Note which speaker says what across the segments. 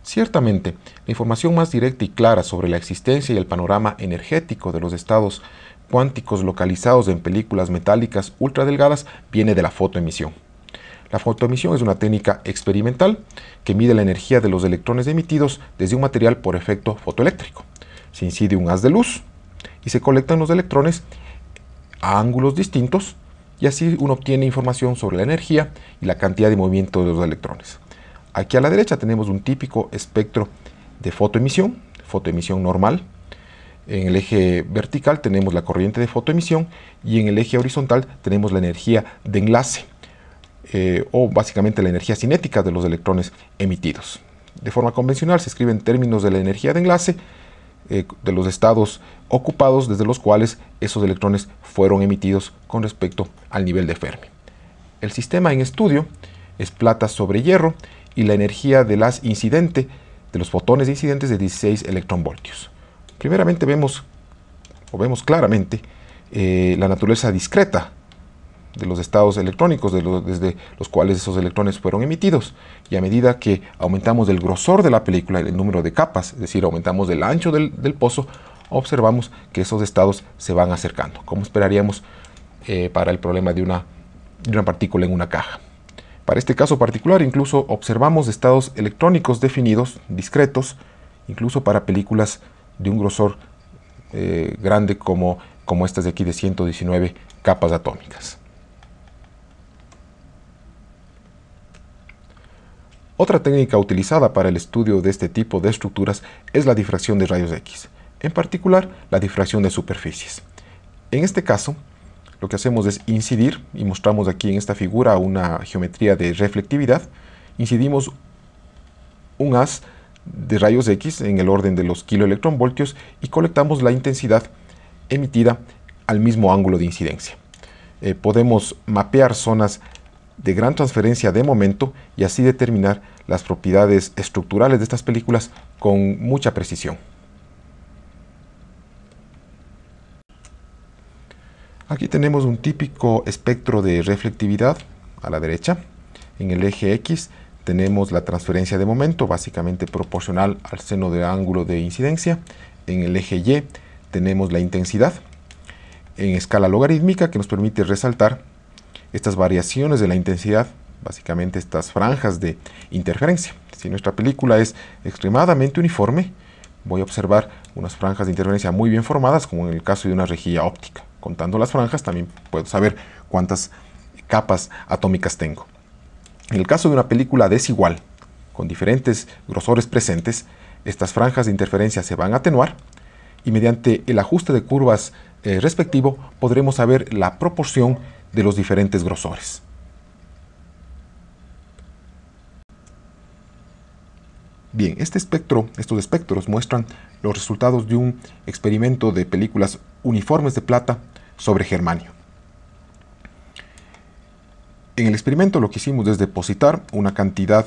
Speaker 1: Ciertamente, la información más directa y clara sobre la existencia y el panorama energético de los estados cuánticos localizados en películas metálicas ultradelgadas viene de la fotoemisión. La fotoemisión es una técnica experimental que mide la energía de los electrones emitidos desde un material por efecto fotoeléctrico. Se incide un haz de luz y se colectan los electrones a ángulos distintos y así uno obtiene información sobre la energía y la cantidad de movimiento de los electrones. Aquí a la derecha tenemos un típico espectro de fotoemisión normal. En el eje vertical tenemos la corriente de fotoemisión y en el eje horizontal tenemos la energía de enlace o básicamente la energía cinética de los electrones emitidos. De forma convencional se escribe en términos de la energía de enlace de los estados ocupados desde los cuales esos electrones fueron emitidos con respecto al nivel de Fermi. El sistema en estudio es plata sobre hierro y la energía de los fotones incidentes de 16 electronvoltios. Primeramente vemos claramente la naturaleza discreta de los estados electrónicos desde los cuales esos electrones fueron emitidos, y a medida que aumentamos el grosor de la película, el número de capas, es decir, aumentamos el ancho del pozo, observamos que esos estados se van acercando, como esperaríamos para el problema de una partícula en una caja. Para este caso particular, incluso observamos estados electrónicos definidos, discretos, incluso para películas de un grosor grande como estas de aquí de 119 capas atómicas. Otra técnica utilizada para el estudio de este tipo de estructuras es la difracción de rayos X, en particular la difracción de superficies. En este caso, lo que hacemos es incidir, y mostramos aquí en esta figura una geometría de reflectividad. Incidimos un haz de rayos X en el orden de los kiloelectronvoltios y colectamos la intensidad emitida al mismo ángulo de incidencia. Podemos mapear zonas de gran transferencia de momento y así determinar las propiedades estructurales de estas películas con mucha precisión. Aquí tenemos un típico espectro de reflectividad a la derecha. En el eje X tenemos la transferencia de momento, básicamente proporcional al seno del ángulo de incidencia. En el eje Y tenemos la intensidad en escala logarítmica, que nos permite resaltar estas variaciones de la intensidad, básicamente estas franjas de interferencia. Si nuestra película es extremadamente uniforme, voy a observar unas franjas de interferencia muy bien formadas, como en el caso de una rejilla óptica. Contando las franjas también puedo saber cuántas capas atómicas tengo. En el caso de una película desigual, con diferentes grosores presentes, estas franjas de interferencia se van a atenuar y mediante el ajuste de curvas respectivo podremos saber la proporción de los diferentes grosores. Bien, estos espectros muestran los resultados de un experimento de películas uniformes de plata sobre germanio. En el experimento lo que hicimos es depositar una cantidad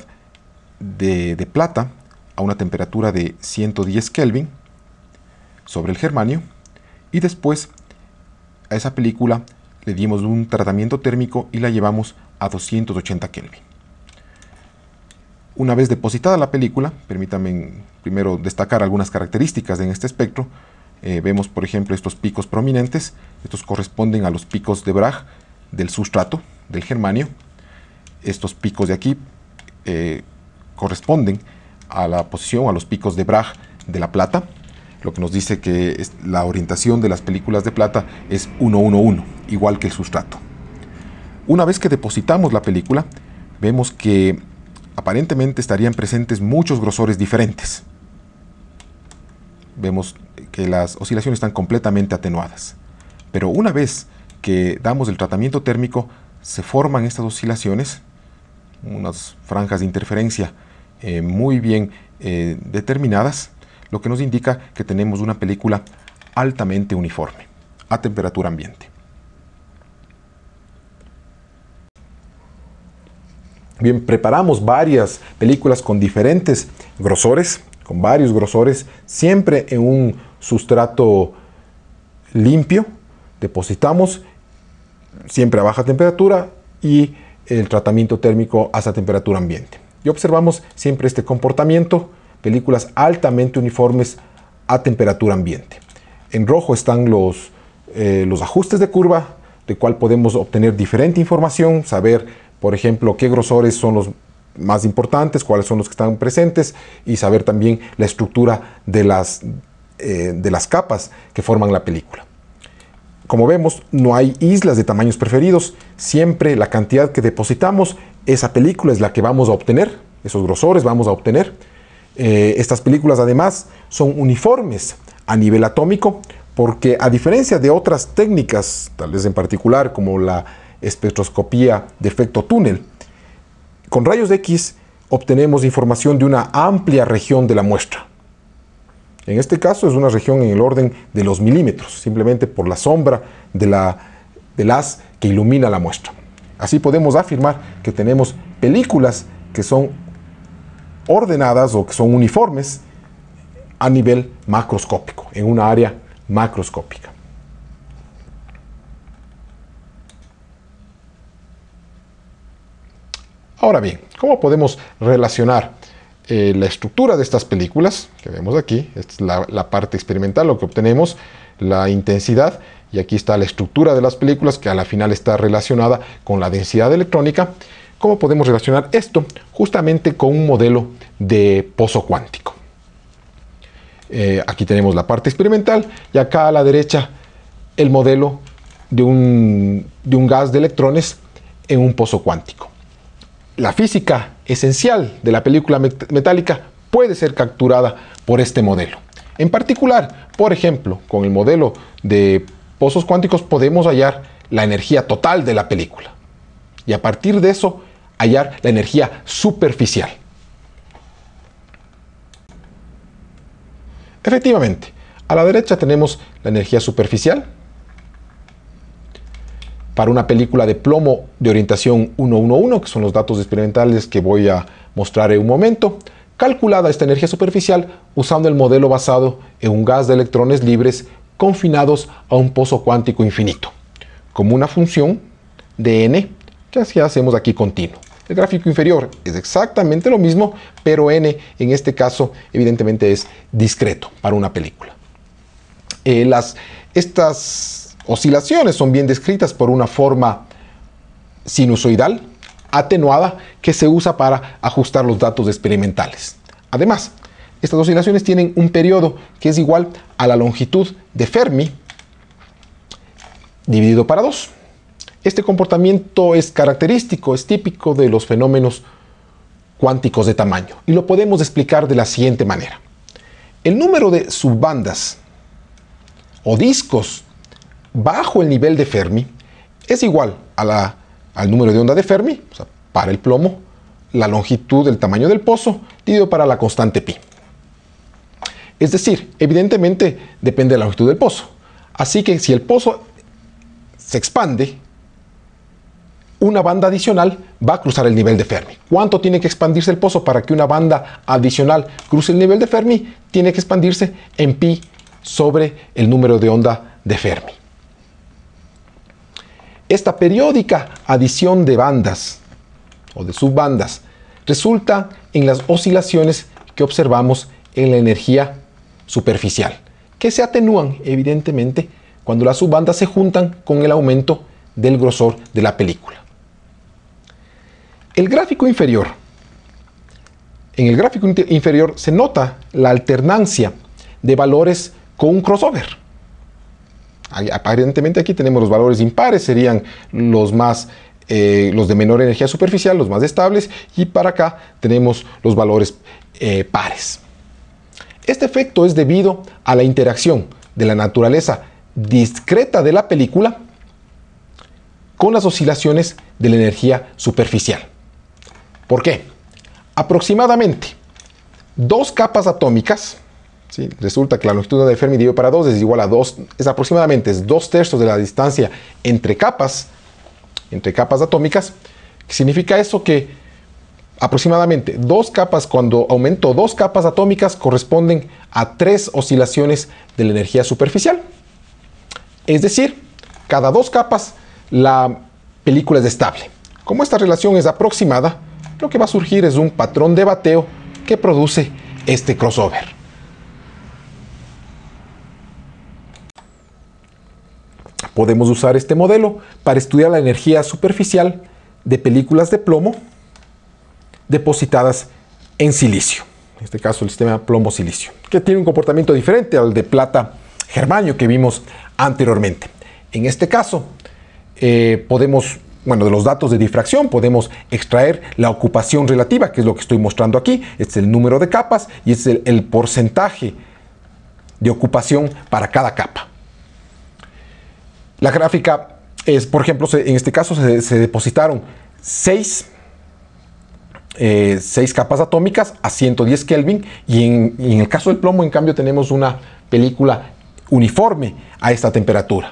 Speaker 1: de plata a una temperatura de 110 Kelvin sobre el germanio y después a esa película le dimos un tratamiento térmico y la llevamos a 280 Kelvin. Una vez depositada la película, permítanme primero destacar algunas características en este espectro. Vemos, por ejemplo, estos picos prominentes. Estos corresponden a los picos de Bragg del sustrato, del germanio. Estos picos de aquí corresponden a la posición, a los picos de Bragg de la plata, lo que nos dice que la orientación de las películas de plata es 1-1-1, igual que el sustrato. Una vez que depositamos la película, vemos que aparentemente estarían presentes muchos grosores diferentes. Vemos que las oscilaciones están completamente atenuadas. Pero una vez que damos el tratamiento térmico, se forman estas oscilaciones, unas franjas de interferencia muy bien determinadas, lo que nos indica que tenemos una película altamente uniforme, a temperatura ambiente. Bien, preparamos varias películas con diferentes grosores, con varios grosores, siempre en un sustrato limpio. Depositamos siempre a baja temperatura y el tratamiento térmico hasta temperatura ambiente. Y observamos siempre este comportamiento películas altamente uniformes a temperatura ambiente. En rojo están los ajustes de curva, de cual podemos obtener diferente información, saber, por ejemplo, qué grosores son los más importantes, cuáles son los que están presentes, y saber también la estructura de las capas que forman la película. Como vemos, no hay islas de tamaños preferidos. Siempre la cantidad que depositamos, esa película es la que vamos a obtener, esos grosores vamos a obtener. Estas películas además son uniformes a nivel atómico, porque a diferencia de otras técnicas, tal vez en particular como la espectroscopía de efecto túnel, con rayos X obtenemos información de una amplia región de la muestra. En este caso es una región en el orden de los milímetros, simplemente por la sombra del haz que ilumina la muestra. Así podemos afirmar que tenemos películas que son ordenadas o que son uniformes a nivel macroscópico, en una área macroscópica. Ahora bien, ¿cómo podemos relacionar la estructura de estas películas que vemos aquí? Esta es la parte experimental, lo que obtenemos, la intensidad, y aquí está la estructura de las películas que a la final está relacionada con la densidad electrónica. ¿Cómo podemos relacionar esto? Justamente con un modelo de pozo cuántico. Aquí tenemos la parte experimental y acá a la derecha el modelo de un gas de electrones en un pozo cuántico. La física esencial de la película metálica puede ser capturada por este modelo. En particular, por ejemplo, con el modelo de pozos cuánticos podemos hallar la energía total de la película y a partir de eso hallar la energía superficial. Efectivamente, a la derecha tenemos la energía superficial para una película de plomo de orientación 111, que son los datos experimentales que voy a mostrar en un momento. Calculada esta energía superficial usando el modelo basado en un gas de electrones libres confinados a un pozo cuántico infinito, como una función de n que así hacemos aquí continuo. El gráfico inferior es exactamente lo mismo, pero n en este caso evidentemente es discreto para una película. Estas oscilaciones son bien descritas por una forma sinusoidal atenuada que se usa para ajustar los datos experimentales. Además, estas oscilaciones tienen un periodo que es igual a la longitud de Fermi dividido para 2. Este comportamiento es característico, es típico de los fenómenos cuánticos de tamaño y lo podemos explicar de la siguiente manera. El número de subbandas o discos bajo el nivel de Fermi es igual al número de onda de Fermi, o sea, para el plomo, la longitud del tamaño del pozo, dividido para la constante pi. Es decir, evidentemente depende de la longitud del pozo. Así que si el pozo se expande, una banda adicional va a cruzar el nivel de Fermi. ¿Cuánto tiene que expandirse el pozo para que una banda adicional cruce el nivel de Fermi? Tiene que expandirse en pi sobre el número de onda de Fermi. Esta periódica adición de bandas o de subbandas resulta en las oscilaciones que observamos en la energía superficial, que se atenúan evidentemente cuando las subbandas se juntan con el aumento del grosor de la película. En el gráfico inferior se nota la alternancia de valores con un crossover. Aparentemente aquí tenemos los valores impares, serían los de menor energía superficial, los más estables, y para acá tenemos los valores pares. Este efecto es debido a la interacción de la naturaleza discreta de la película con las oscilaciones de la energía superficial. ¿Por qué? Aproximadamente 2 capas atómicas, ¿sí? Resulta que la longitud de Fermi dividido para 2 es igual a 2, es aproximadamente 2/3 de la distancia entre capas atómicas. ¿Qué significa eso? Que aproximadamente 2 capas, cuando aumento 2 capas atómicas, corresponden a 3 oscilaciones de la energía superficial. Es decir, cada 2 capas la película es estable. Como esta relación es aproximada, lo que va a surgir es un patrón de bateo que produce este crossover. Podemos usar este modelo para estudiar la energía superficial de películas de plomo depositadas en silicio. En este caso el sistema plomo-silicio, que tiene un comportamiento diferente al de plata-germanio que vimos anteriormente. En este caso podemos, de los datos de difracción podemos extraer la ocupación relativa, que es lo que estoy mostrando aquí. Este es el número de capas y este es el porcentaje de ocupación para cada capa. La gráfica es, por ejemplo, en este caso se depositaron 6 capas atómicas a 110 Kelvin y en el caso del plomo, en cambio, tenemos una película uniforme a esta temperatura.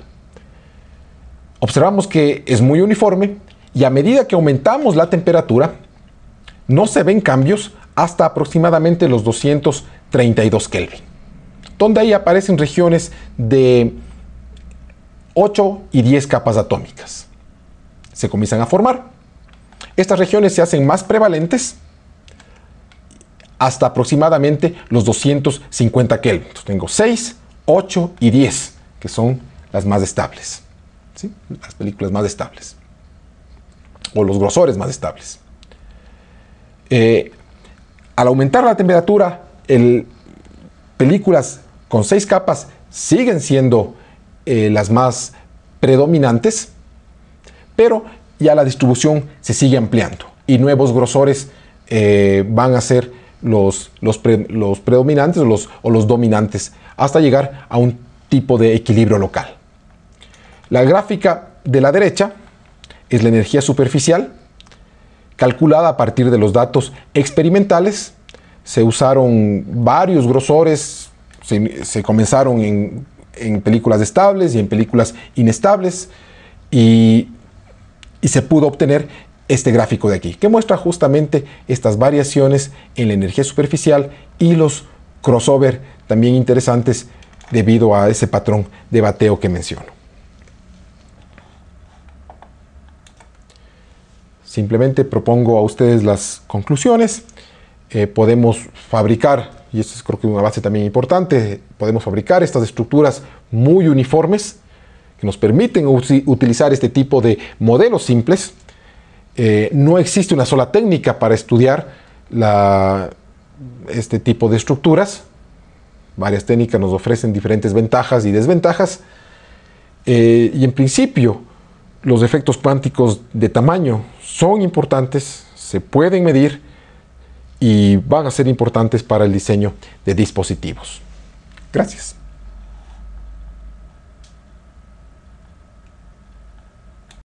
Speaker 1: Observamos que es muy uniforme y a medida que aumentamos la temperatura, no se ven cambios hasta aproximadamente los 232 Kelvin, donde ahí aparecen regiones de 8 y 10 capas atómicas. Se comienzan a formar. Estas regiones se hacen más prevalentes hasta aproximadamente los 250 Kelvin. Entonces tengo 6, 8 y 10, que son las más estables. ¿Sí? Las películas más estables. O los grosores más estables. Al aumentar la temperatura, películas con 6 capas siguen siendo las más predominantes, pero ya la distribución se sigue ampliando y nuevos grosores van a ser los predominantes o los dominantes hasta llegar a un tipo de equilibrio local. La gráfica de la derecha es la energía superficial calculada a partir de los datos experimentales. Se usaron varios grosores, se comenzaron en películas estables y en películas inestables y se pudo obtener este gráfico de aquí, que muestra justamente estas variaciones en la energía superficial y los crossover también interesantes debido a ese patrón de bateo que menciono. Simplemente propongo a ustedes las conclusiones. Podemos fabricar, y esto es creo que una base también importante, podemos fabricar estas estructuras muy uniformes que nos permiten utilizar este tipo de modelos simples. No existe una sola técnica para estudiar este tipo de estructuras. Varias técnicas nos ofrecen diferentes ventajas y desventajas. Y en principio, los efectos cuánticos de tamaño son importantes, se pueden medir y van a ser importantes para el diseño de dispositivos. Gracias.